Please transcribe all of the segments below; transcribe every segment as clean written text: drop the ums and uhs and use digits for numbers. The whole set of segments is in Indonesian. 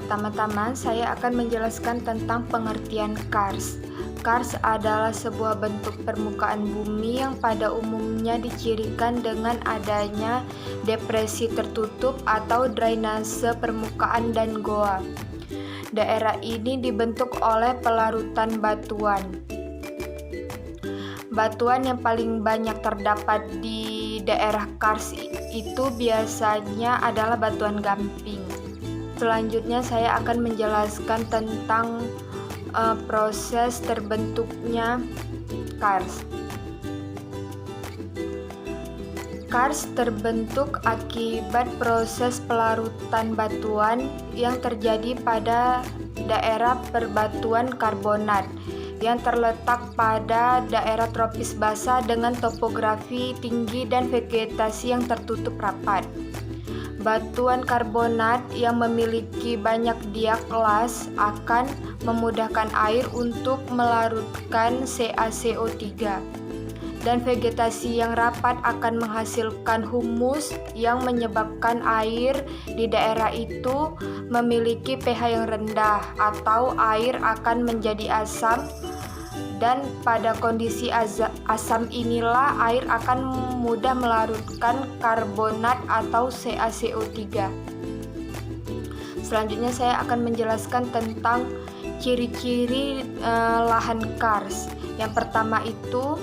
Pertama-tama saya akan menjelaskan tentang pengertian kars. Kars adalah sebuah bentuk permukaan bumi yang pada umumnya dicirikan dengan adanya depresi tertutup atau drainase permukaan dan goa. Daerah ini dibentuk oleh pelarutan batuan. Batuan yang paling banyak terdapat di daerah kars itu biasanya adalah batuan gamping. Selanjutnya saya akan menjelaskan tentang proses terbentuknya kars. Kars terbentuk akibat proses pelarutan batuan yang terjadi pada daerah perbatuan karbonat yang terletak pada daerah tropis basah dengan topografi tinggi dan vegetasi yang tertutup rapat. Batuan karbonat yang memiliki banyak diaklas akan memudahkan air untuk melarutkan CaCO3, dan vegetasi yang rapat akan menghasilkan humus yang menyebabkan air di daerah itu memiliki pH yang rendah atau air akan menjadi asam, dan pada kondisi asam inilah air akan mudah melarutkan karbonat atau CaCO3. Selanjutnya saya akan menjelaskan tentang ciri-ciri lahan kars. Yang pertama itu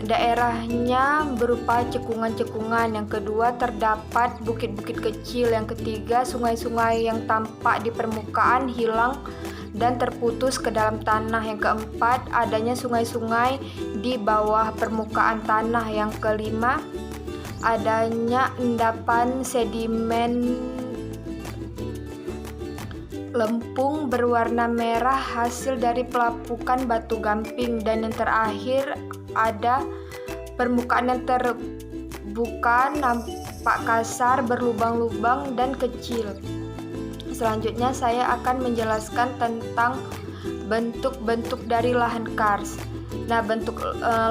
daerahnya berupa cekungan-cekungan. Yang kedua terdapat bukit-bukit kecil. Yang ketiga sungai-sungai yang tampak di permukaan hilang dan terputus ke dalam tanah. Yang keempat adanya sungai-sungai di bawah permukaan tanah. Yang kelima adanya endapan sedimen lempung berwarna merah hasil dari pelapukan batu gamping. Dan yang terakhir ada permukaan yang terbuka, nampak kasar, berlubang-lubang dan kecil. Selanjutnya saya akan menjelaskan tentang bentuk-bentuk dari lahan kars. Nah, bentuk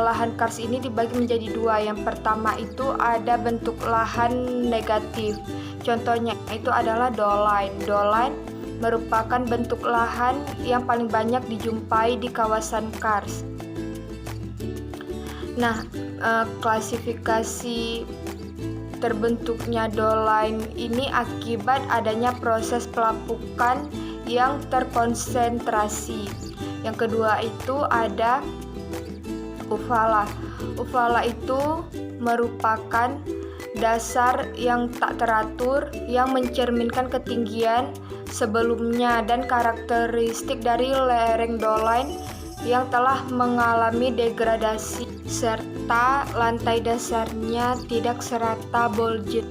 lahan kars ini dibagi menjadi dua. Yang pertama itu ada bentuk lahan negatif. Contohnya itu adalah doline. Doline merupakan bentuk lahan yang paling banyak dijumpai di kawasan kars. Nah, klasifikasi terbentuknya doline ini akibat adanya proses pelapukan yang terkonsentrasi. Yang kedua itu ada ufala. Ufala itu merupakan dasar yang tak teratur yang mencerminkan ketinggian sebelumnya dan karakteristik dari lereng doline yang telah mengalami degradasi serta lantai dasarnya tidak serata bolge.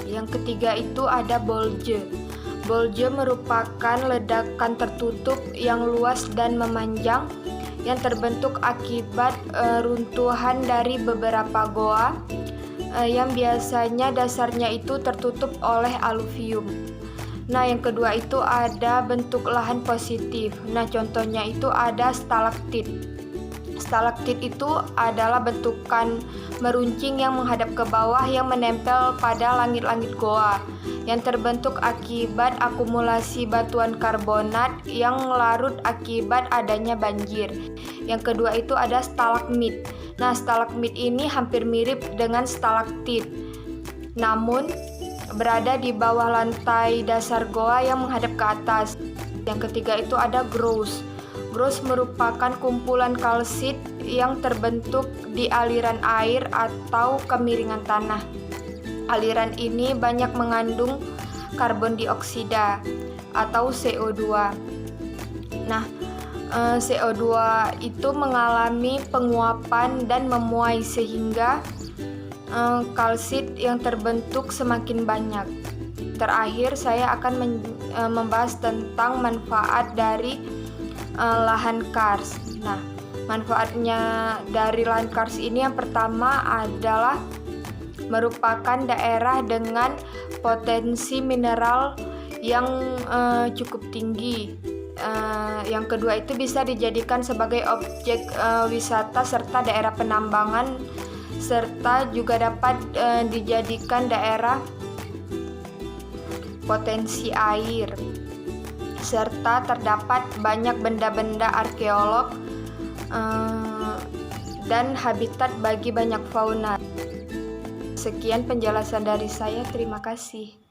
Yang ketiga itu ada bolge. Bolge merupakan ledakan tertutup yang luas dan memanjang yang terbentuk akibat runtuhan dari beberapa goa yang biasanya dasarnya itu tertutup oleh aluvium. Nah, yang kedua itu ada bentuk lahan positif. Nah, contohnya itu ada stalaktit. Stalaktit itu adalah bentukan meruncing yang menghadap ke bawah yang menempel pada langit-langit goa yang terbentuk akibat akumulasi batuan karbonat yang larut akibat adanya banjir. Yang kedua itu ada stalagmit. Nah, stalagmit ini hampir mirip dengan stalaktit, namun berada di bawah lantai dasar goa yang menghadap ke atas. Yang ketiga itu ada growth. Growth merupakan kumpulan kalsit yang terbentuk di aliran air atau kemiringan tanah. Aliran ini banyak mengandung karbon dioksida atau CO2. Nah, CO2 itu mengalami penguapan dan memuai sehingga kalsit yang terbentuk semakin banyak. Terakhir saya akan membahas tentang manfaat dari lahan kars. Nah, manfaatnya dari lahan kars ini yang pertama adalah merupakan daerah dengan potensi mineral yang cukup tinggi. Yang kedua itu bisa dijadikan sebagai objek wisata serta daerah penambangan, serta juga dapat dijadikan daerah potensi air, serta terdapat banyak benda-benda arkeolog dan habitat bagi banyak fauna. Sekian penjelasan dari saya, terima kasih.